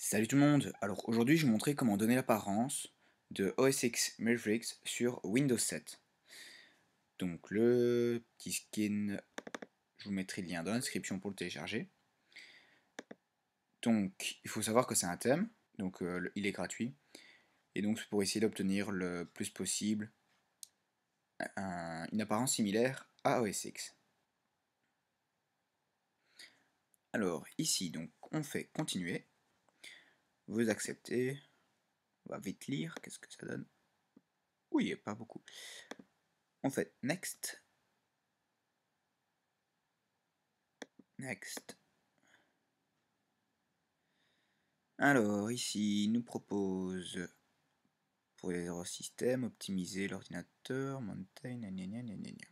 Salut tout le monde. Alors aujourd'hui je vais vous montrer comment donner l'apparence de OS X Mavericks sur Windows 7. Donc le petit skin, je vous mettrai le lien dans la description pour le télécharger. Donc il faut savoir que c'est un thème, donc il est gratuit. Et donc c'est pour essayer d'obtenir le plus possible une apparence similaire à OS X. Alors ici donc on fait continuer, vous acceptez, on va vite lire, qu'est-ce que ça donne? Oui, pas beaucoup. On fait next. Next. Alors, ici, il nous propose, pour les erreurs système, optimiser l'ordinateur, maintain, gna gna gna gna gna gna.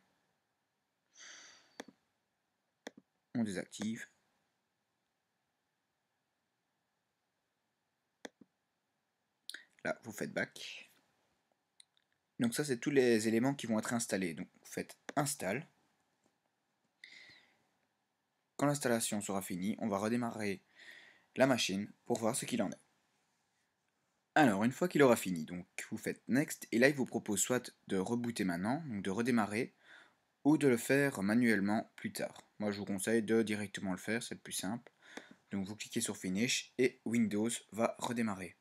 On désactive. Là, vous faites back. Donc ça, c'est tous les éléments qui vont être installés. Donc, vous faites install. Quand l'installation sera finie, on va redémarrer la machine pour voir ce qu'il en est. Alors, une fois qu'il aura fini, donc vous faites next, et là, il vous propose soit de rebooter maintenant, donc de redémarrer, ou de le faire manuellement plus tard. Moi, je vous conseille de directement le faire, c'est le plus simple. Donc vous cliquez sur Finish et Windows va redémarrer.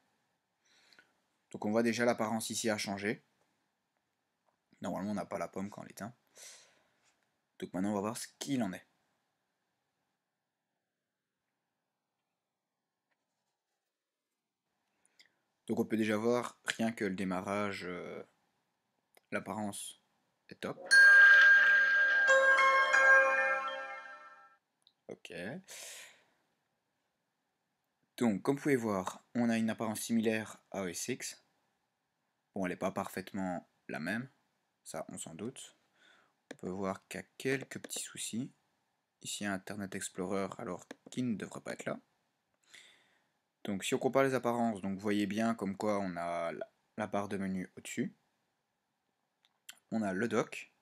Donc on voit déjà l'apparence ici a changé. Normalement on n'a pas la pomme quand elle éteint. Donc maintenant on va voir ce qu'il en est. Donc on peut déjà voir, rien que le démarrage, l'apparence est top. Ok. Donc comme vous pouvez voir, on a une apparence similaire à OS X. Bon, elle n'est pas parfaitement la même, ça on s'en doute. On peut voir qu'il y a quelques petits soucis. Ici Internet Explorer alors qui ne devrait pas être là. Donc si on compare les apparences, donc vous voyez bien comme quoi on a la barre de menu au-dessus. On a le dock.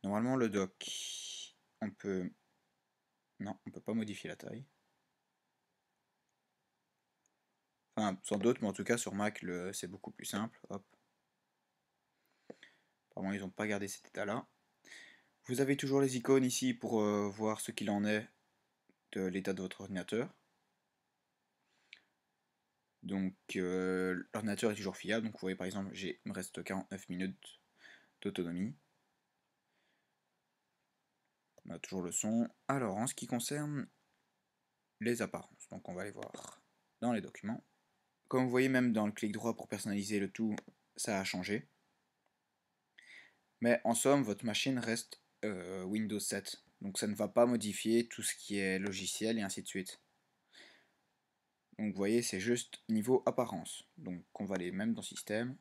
Normalement le dock, on peut... Non, on peut pas modifier la taille. Enfin, sans doute, mais en tout cas sur Mac, c'est beaucoup plus simple. Hop. Apparemment ils n'ont pas gardé cet état-là. Vous avez toujours les icônes ici pour voir ce qu'il en est de l'état de votre ordinateur. Donc l'ordinateur est toujours fiable, donc vous voyez par exemple, il me reste 49 minutes d'autonomie. On a toujours le son. Alors en ce qui concerne les apparences, donc on va les voir dans les documents. Comme vous voyez, même dans le clic droit pour personnaliser le tout, ça a changé. Mais en somme, votre machine reste Windows 7, donc ça ne va pas modifier tout ce qui est logiciel et ainsi de suite. Donc vous voyez, c'est juste niveau apparence. Donc on va aller même dans système.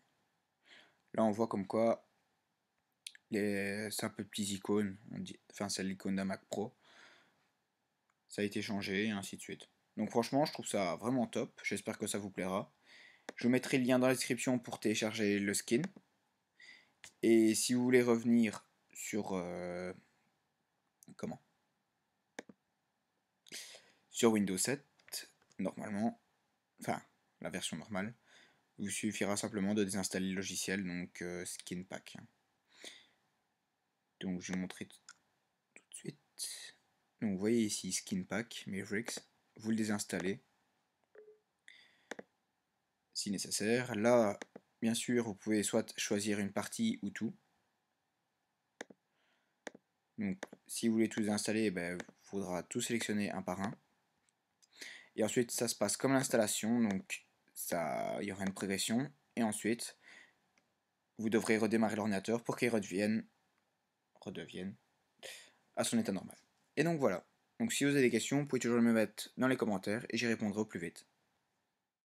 Là on voit comme quoi c'est un peu petits icônes, enfin c'est l'icône d'un Mac Pro. Ça a été changé et ainsi de suite. Donc franchement, je trouve ça vraiment top. J'espère que ça vous plaira. Je vous mettrai le lien dans la description pour télécharger le skin. Et si vous voulez revenir sur comment sur Windows 7, normalement, enfin la version normale, il vous suffira simplement de désinstaller le logiciel, donc Skin Pack. Donc je vais vous montrer tout de suite. Donc vous voyez ici Skin Pack Mavericks, vous le désinstallez si nécessaire. Là, bien sûr, vous pouvez soit choisir une partie ou tout. Donc si vous voulez tout désinstaller, il faudra tout sélectionner un par un. Et ensuite, ça se passe comme l'installation, donc il y aura une progression. Et ensuite, vous devrez redémarrer l'ordinateur pour qu'il redevienne à son état normal. Et donc voilà. Donc si vous avez des questions, vous pouvez toujours me mettre dans les commentaires et j'y répondrai au plus vite.